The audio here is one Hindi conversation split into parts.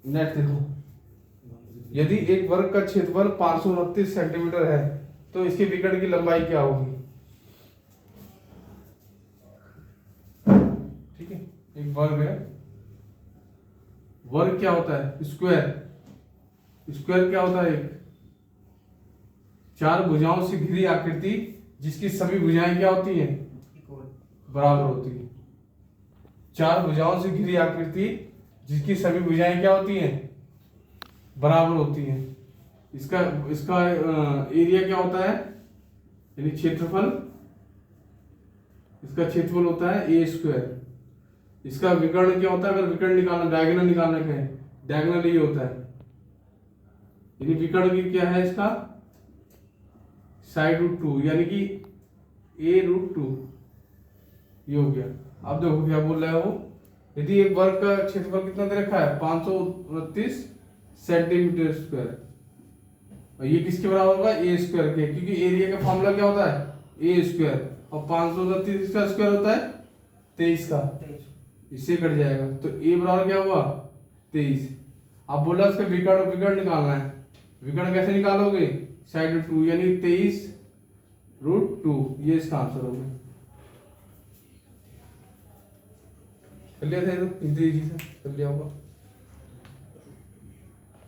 नेक्स्ट देखो, यदि एक वर्ग का क्षेत्रफल 529 सेंटीमीटर है तो इसके विकर्ण की लंबाई क्या होगी। ठीक है, एक वर्ग है, वर्ग क्या होता है, स्क्वायर, स्क्वायर क्या होता है, एक चार भुजाओं से घिरी आकृति जिसकी सभी भुजाएं क्या होती हैं, बराबर होती है। चार भुजाओं से घिरी आकृति जिसकी सभी भुजाएं क्या होती हैं, बराबर होती हैं। इसका इसका एरिया क्या होता है, यानी क्षेत्रफल, इसका क्षेत्रफल होता है ए स्क्वायर। इसका विकर्ण क्या होता है, अगर विकर्ण निकालना, डायगोनल निकालना है, डायगोनल ये होता है, यानी विकर्ण की क्या है इसका, साइड रूट 2, यानी कि ए रूट 2, ये हो गया। अब देखो क्या बोल रहा है वो, यदि एक वर्ग का क्षेत्रफल कितना दे रखा है, 529 सेंटीमीटर स्क्वायर, और ये किसके बराबर होगा, ए स्क्वायर के, क्योंकि एरिया का फॉर्मूला क्या होता है, ए स्क्वायर, और 529 का स्क्वायर होता है 23 का, इससे कट जाएगा, तो ए बराबर क्या हुआ 23। अब बोला इसका विकर्ण, विकर्ण निकालना है, विकर्ण कैसे निकालोगे, साइड रूट 2, यानी 23 रूट 2, ये इसका आंसर होगा। कर लिया था ये तो इजी से कर लिया होगा।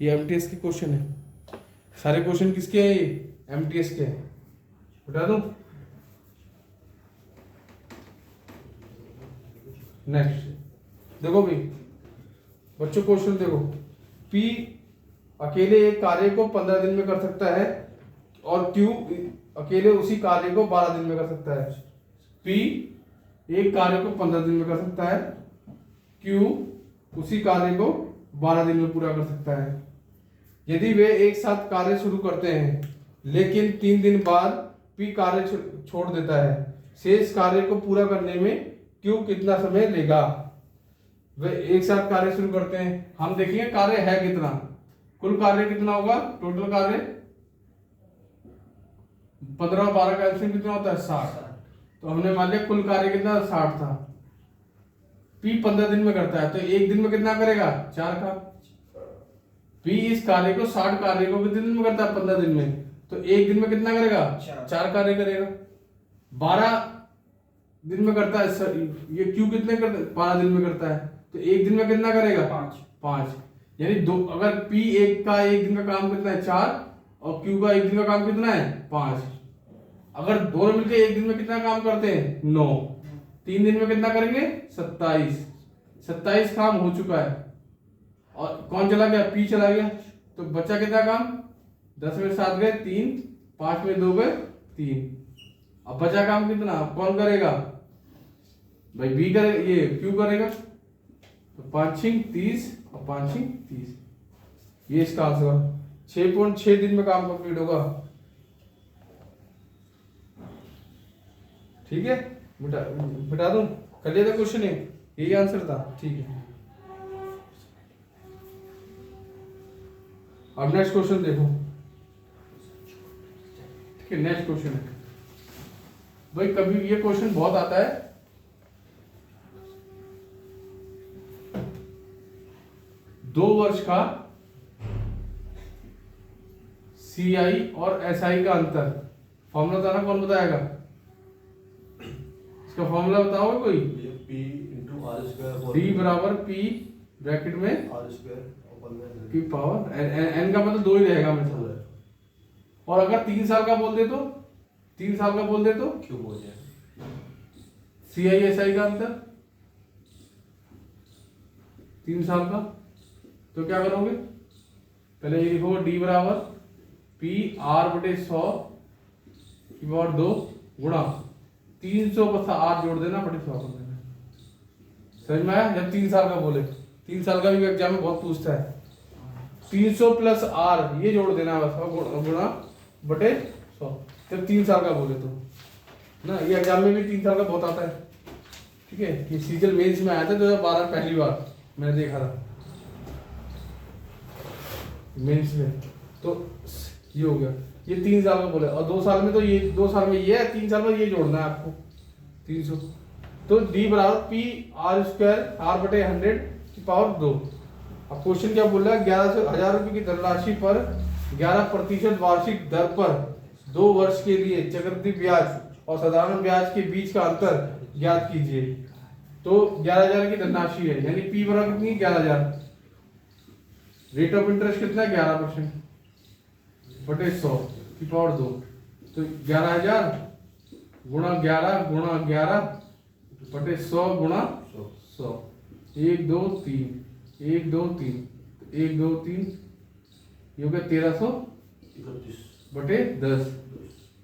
ये एमटीएस के क्वेश्चन है, सारे क्वेश्चन किसके हैं, ये एमटीएस के हैं, बता दूं। नेक्स्ट देखो भाई बच्चों, क्वेश्चन देखो, पी अकेले एक कार्य को 15 दिन में कर सकता है और क्यू अकेले उसी कार्य को 12 दिन में कर सकता है। पी एक कार्य को 15 दिन में कर सकता है, क्यू उसी कार्य को 12 दिन में पूरा कर सकता है। यदि वे एक साथ कार्य शुरू करते हैं लेकिन 3 दिन बाद पी कार्य छोड़ देता है, शेष कार्य को पूरा करने में क्यू कितना समय लेगा। वे एक साथ कार्य शुरू करते हैं, हम देखेंगे कार्य है कितना, कुल कार्य कितना होगा, टोटल कार्य 15 और 12 का एलसीएम कितना होता है 60, तो हमने मान लिया कुल कार्य कितना 60 था। पी 15 दिन में करता है तो एक दिन में कितना करेगा 4 का। पी इस कार्य को 60 कार्य को कितने दिन में करता है 15 दिन में, तो एक दिन में कितना करेगा 4 कार्य करेगा। 12 दिन में करता है ये क्यू कितने करता है 12 दिन में करता है, तो एक दिन में कितना करेगा 5, यानी दो, अगर पी एक का एक दिन का काम कितना है 4 और क्यू का एक दिन का काम कितना है 5, अगर दोनों मिलकर एक दिन में कितना काम करते हैं 9, 3 दिन में कितना करेंगे 27 काम हो चुका है। और कौन चला गया, पी चला गया, तो बचा कितना काम, 10 में 7 गए 3, 5 में 2 गए 3, अब बचा काम कितना, अब कौन करेगा भाई, बी करेगा, ये क्यू करेगा, तो 5 30 और 5 30, ये इसका आंसर 6.6 दिन में काम कंप्लीट होगा। ठीक है, बिठा दूं, कर लिया था क्वेश्चन, यही आंसर था। ठीक है, अब नेक्स्ट क्वेश्चन देखो। ठीक है, नेक्स्ट क्वेश्चन है भाई, कभी ये क्वेश्चन बहुत आता है, दो वर्ष का सीआई और एसआई का अंतर, फॉर्मूला बताना, कौन बताएगा, इसका फॉर्मूला बताओगे कोई, P into R square, D बराबर पी ब्रैकेट में आर स्क्वायर की पावर एन का मतलब 2 ही रहेगा हमेशा, और अगर 3 साल का बोल दे तो, 3 साल का बोल दे तो क्यों हो जाए, सीआई एसआई का अंतर 3 साल का, तो क्या करोगे, पहले ये लिखो डी बराबर पी आर बटे 100 की पावर 2 गुणा 300 बस आर जोड़ देना बटे 100 कर देना। समझ में आया, जब 3 साल का बोले, 3 साल का भी एग्जाम में बहुत पूछता है, 300 प्लस आर ये जोड़ देना बस, गुणा बटे 100, जब 3 साल का बोले तो ना, ये एग्जाम में भी 3 साल का बहुत आता है। ठीक है, ये सीजल मेंस में आया था 2012 पहली बार मैंने देखा था मेंस में, तो ये हो गया, ये 3 साल का बोले, और 2 साल में तो ये 2 साल में ये है, 3 साल में ये जोड़ना है आपको 300, तो डी बराबर पी आर स्क्वायर आर बटे 100 की पावर 2, अब क्वेश्चन क्या बोल रहा है, 11,000 रुपए की धनराशि पर 11% वार्षिक दर पर 2 वर्ष के लिए चक्रवृद्धि ब्याज और साधारण ब्याज के बीच का अंतर ज्ञात कीजिए। तो 11,000 की धनराशि है, यानी पी बराबर कितनी, 11,000। रेट ऑफ इंटरेस्ट कितना है, 11% बटे 100 की पावर 2। तो 11,000 गुणा 11 गुणा 11 बटे 100 गुणा 100। 1 2 3 1 2 3 1 2 3 ये हो गया 1331 बटे 10।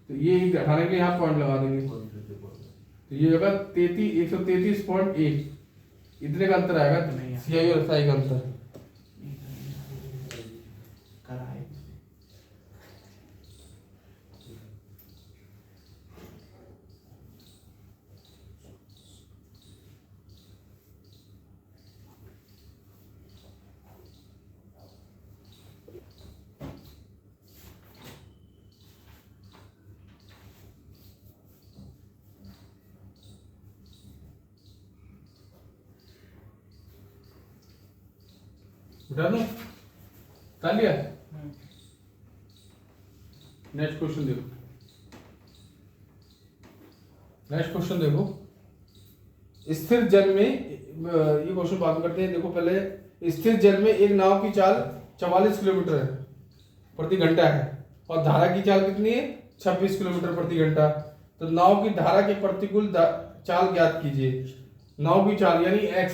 तो ये 18 के यहाँ पॉइंट लगा देंगे, तो ये होगा 133.1। इतने का अंतर आएगा सीआई और एसआई का अंतर। उठा दो, उठा लिया। नेक्स्ट क्वेश्चन देखो, नेक्स्ट क्वेश्चन देखो। स्थिर जल में, ये क्वेश्चन बात करते हैं। देखो पहले, स्थिर जल में एक नाव की चाल 44 किलोमीटर है प्रति घंटा है और धारा की चाल कितनी है, 26 किलोमीटर प्रति घंटा। तो नाव की धारा के प्रतिकूल चाल ज्ञात कीजिए। नाव की चाल यानी x,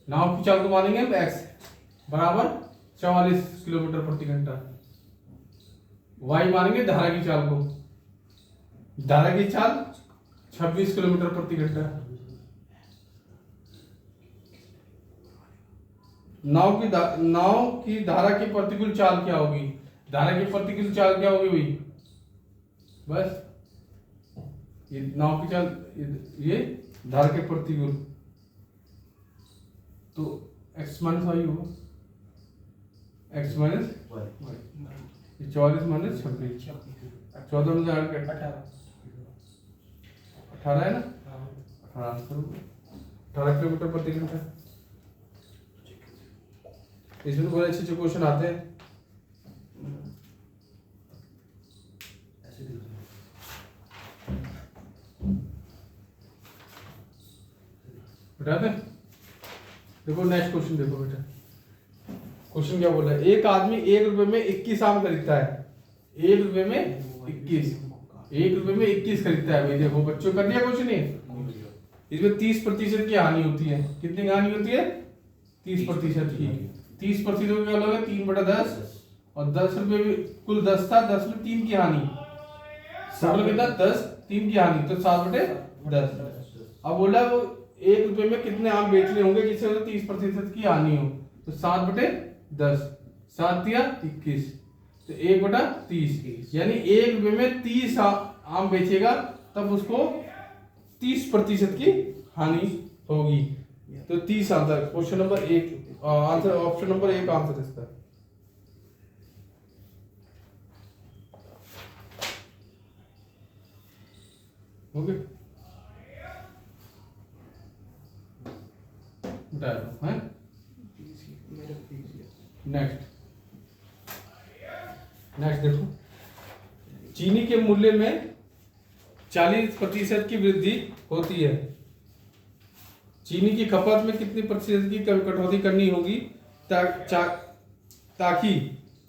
नाव की चाल को मानेंगे हम x बराबर 44 किलोमीटर प्रति घंटा। y मानेंगे धारा की चाल को, धारा की चाल 26 किलोमीटर प्रति घंटा। नाव की धारा की प्रतिकूल चाल क्या होगी, धारा की प्रतिकूल चाल क्या होगी भाई, बस ये नाव की चाल, ये धारा के प्रतिकूल, तो x माइनस वाई होगा, x माइनस वाई। 44 माइनस 26, 14 में से 8 18 है ना, 18 किलोमीटर प्रति घंटा। इसमें बड़े अच्छे क्वेश्चन आते हैं। देखो नेक्स्ट क्वेश्चन देखो बेटा, क्वेश्चन क्या बोल रहा है, एक आदमी 1 रुपए में 21 आम खरीदता है। 1 रुपए में 21, 1 रुपए में 21 खरीदता है भाई। देखो बच्चों, कर दिया क्वेश्चन ये। इसमें 30% की हानि होती है। कितनी हानि होती है, 30% की। 30% का क्या होगा, 3/10 और 10 रुपए में कुल 10 था, 10 में 3 की हानि, टोटल कितना 10, 3 की हानि, तो 7/10। अब बोला वो 1 रुपए में कितने आम बेचने होंगे जिससे 30% की हानि हो, तो 7/10, 7 या 21, तो 1/30, यानी 1 रुपए में 30 आम बेचेगा तब उसको 30% की हानि होगी। तो 30 answer, question number 1 answer, option number 1 answer इसका। ओके, है नेक्स्ट देखो, चीनी के मूल्य में 40% की वृद्धि होती है। चीनी की खपत में कितनी प्रतिशत की कटौती करनी होगी ताकि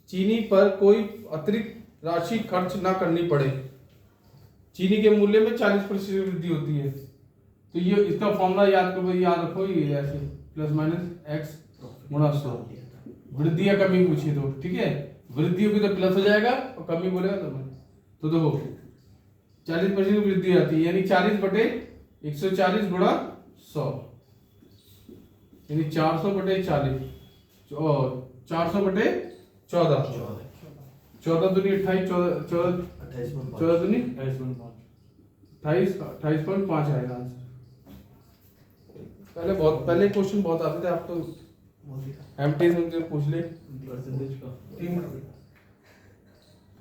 चीनी पर कोई अतिरिक्त राशि खर्च ना करनी पड़े। चीनी के मूल्य में 40% वृद्धि होती है, तो ये इसका फॉर्मूला याद रखो, ये ऐसे +- x गुणा 100। वृद्धि या कमी पूछी तो ठीक है, वृद्धि होगी तो प्लस हो जाएगा और कमी बोलेगा तो देखो 40% की वृद्धि आती है, यानी 40/140 गुणा 100, यानी 400/40 और 400/14, 14 दूनी 28, 14 दूनी 28.5 आएगा आंसर। पहले क्वेश्चन बहुत आते थे, आप तो एमटीएस में पूछ ले परसेंटेज का।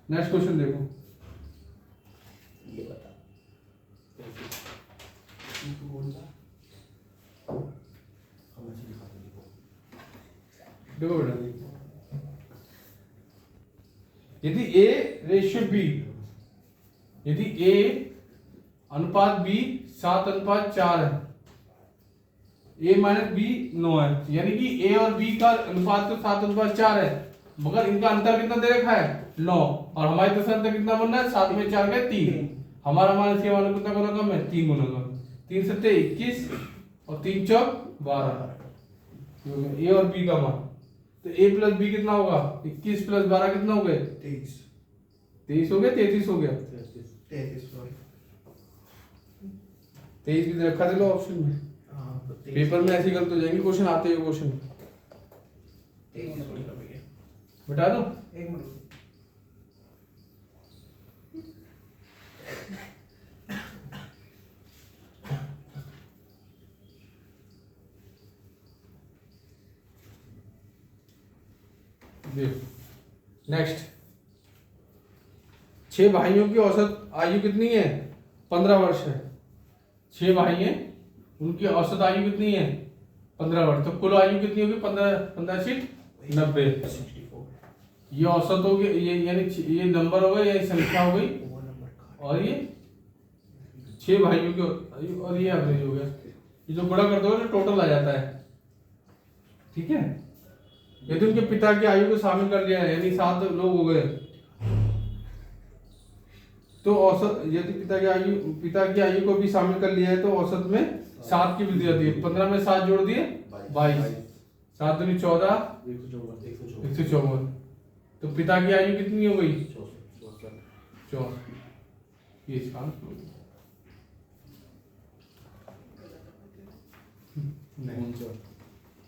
नेक्स्ट क्वेश्चन देखो, ये बता देखो बेटा, यदि A रेशियो B, यदि A अनुपात B 7:4 है, A माइनस B 9 है, यानी कि A और B का अनुपात तो 7:4 है, मगर इनका अंतर कितना दे रखा है 9, और हमारी तरफ से अंतर कितना बन रहा है 7 में 4 का 3, हमारा मान इसके मान कितना गुना कम है 3 गुना कम, 3 सत्ते 21 और 3 चौक 12, A और B का मान, तो A प्लस B कितना होगा 21 प्लस 12 कितना हो गए 23 हो गया 33 हो गया 23 भी रखा दे लो ऑप्शन में, पेपर में ऐसी गलत हो जाएंगे, क्वेश्चन आते हैं क्वेश्चन बता दो। एक मिनट। नेक्स्ट, 6 भाइयों की औसत आयु कितनी है 15 वर्ष है, 6 भाई हैं उनकी औसत आयु कितनी है 15 वर्ष, तो कुल आयु कितनी होगी 15 शीट 90, ये औसत हो गई, ये यानी ये नंबर हो गया, ये संख्या हो गई, और ये 6 भाइयों की आयु, और ये एवरेज हो गया, ये जो गुणा करते हो तो टोटल आ जाता है, ठीक है। यदि उनके पिता की आयु को शामिल कर लिया है, यानी 7 लोग हो गए, तो औसत यदि पिता की आयु को भी शामिल कर लिया है, तो औसत में 7 की वृद्धि होती है, 15 में 7 जोड़ दिए 22, 7 दूनी 14, 154, तो पिता की आयु कितनी हो गई 64, ये इसका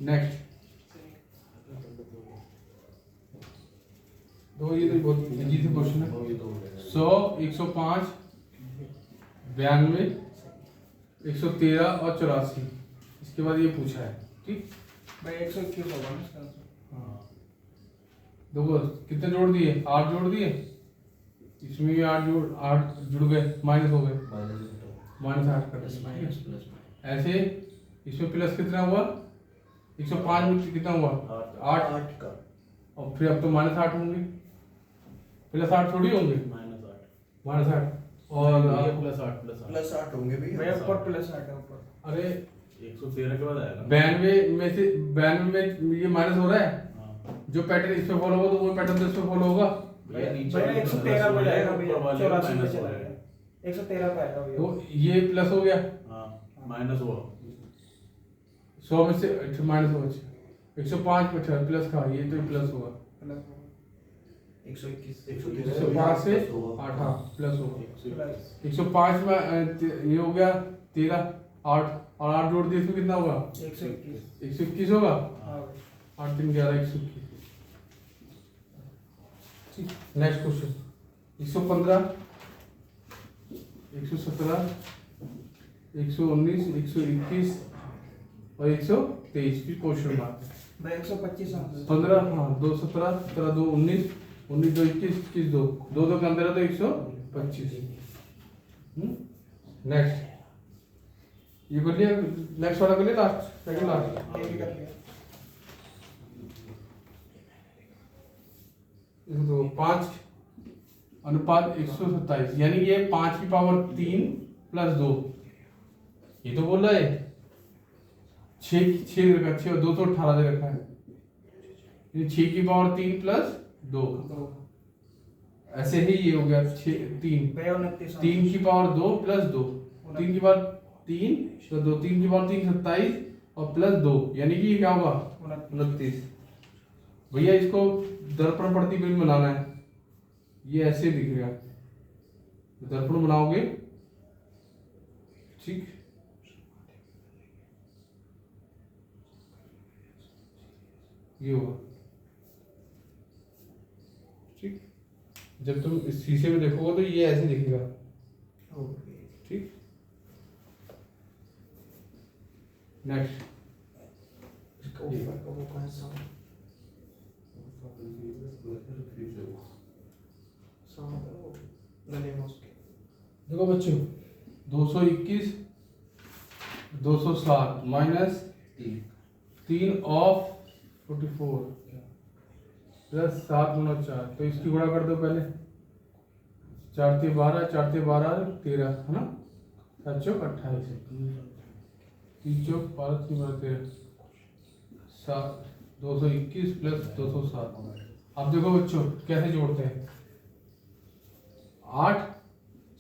नेक्स्ट। तो ये तो बहुत इजी से क्वेश्चन है, 100, 105, 92, 113 और 84, इसके बाद ये पूछा है, ठीक भाई 121 होगा ना इसका आंसर। हाँ, देखो कितने जोड़ दिए 8 जोड़ दिए, इसमें भी 8 जुड़ गए, माइनस हो गए, -8 कर दिए, ऐसे इसमें प्लस कितना हुआ 105 में कितना हुआ 8 का, और फिर अब तो -8 होंगे, +8 थोड़ी होंगे, -8 और +8 होंगे भैया। भैया ऊपर +8 है ऊपर। अरे 113 के बाद आएगा 92 में से 92 में ये माइनस हो रहा है, हाँ। जो पैटर्न इस पे फॉलो होगा तो वो पैटर्न तो इस पे फॉलो होगा, भैया नीचे भैया 113 पे जाएगा भैया, ऊपर वाले 84 पे माइनस चला हो गया, 113 पे आएगा भैया। तो ये प्लस हो गया, हाँ माइनस हुआ 100 में से माइनस हो, 105 में प्लस का, ये तो प्लस होगा, 105 से 8 हाँ प्लस होगा, 105 में ये हो गया 13, 8 और 8 जोड़ दिए इसमें कितना होगा 121 होगा, 8 3 11 121, ठीक। नेक्स्ट क्वेश्चन 115, 117, 119, 121 और 123 की क्वेश्चन मार्क है। भाई 125 आंसर। 15 हाँ 2 17 17 2 19 19 2 21 21 2 2 2 का अंदर है तो 125। नेक्स्ट ये कर लिया, नेक्स्ट वाला कर लिया, लास्ट सेकंड लास्ट ये भी कर लिया। तो 5 अनुपात 127, यानी ये 5 की पावर 3 प्लस 2, ये तो बोल रहा है 6 दे रखा है, 6 218 दे रखा है, ये 6 की पावर 3 प्लस 2, ऐसे ही ये हो गया 3 भैया 29 3 की पावर 2 प्लस 2, 3 की पावर 3 तो 2 3 की पावर 3 27 और प्लस 2, यानी कि ये क्या होगा 29। भैया इसको दर्पण प्रतिबिंब बनाना है, ये ऐसे दिखेगा, दर्पण बनाओगे ठीक, ये होगा ठीक, जब तुम इस शीशे में देखोगे तो ये ऐसे दिखेगा, ठीक। नेक्स्ट देखो बच्चों 221 207 माइनस 3 ऑफ 44 प्लस 7 गुना 4, तो इसकी गुणा कर दो पहले। 4 × 12, 4 × 12 13 है ना, 7 × 28, 3 × 12 13, 221 प्लस 207। अब देखो बच्चों कैसे जोड़ते हैं, 8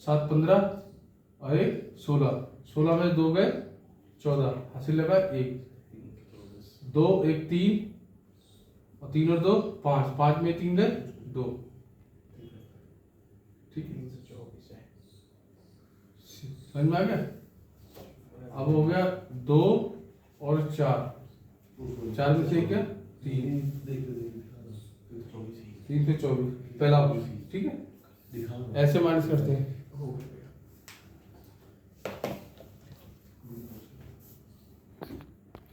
7 15 और 1 16, 16 में 2 गए 14, हासिल लगा 1, 2 1 3 और 3 और 2 5, 5 में 3 गए 2, ठीक है, समझ में आ गया। अब हो गया 2 और 4, 4 में से क्या 3, 3 से 24 पहला ऑप्शन, ठीक है, ऐसे माइनस करते हैं।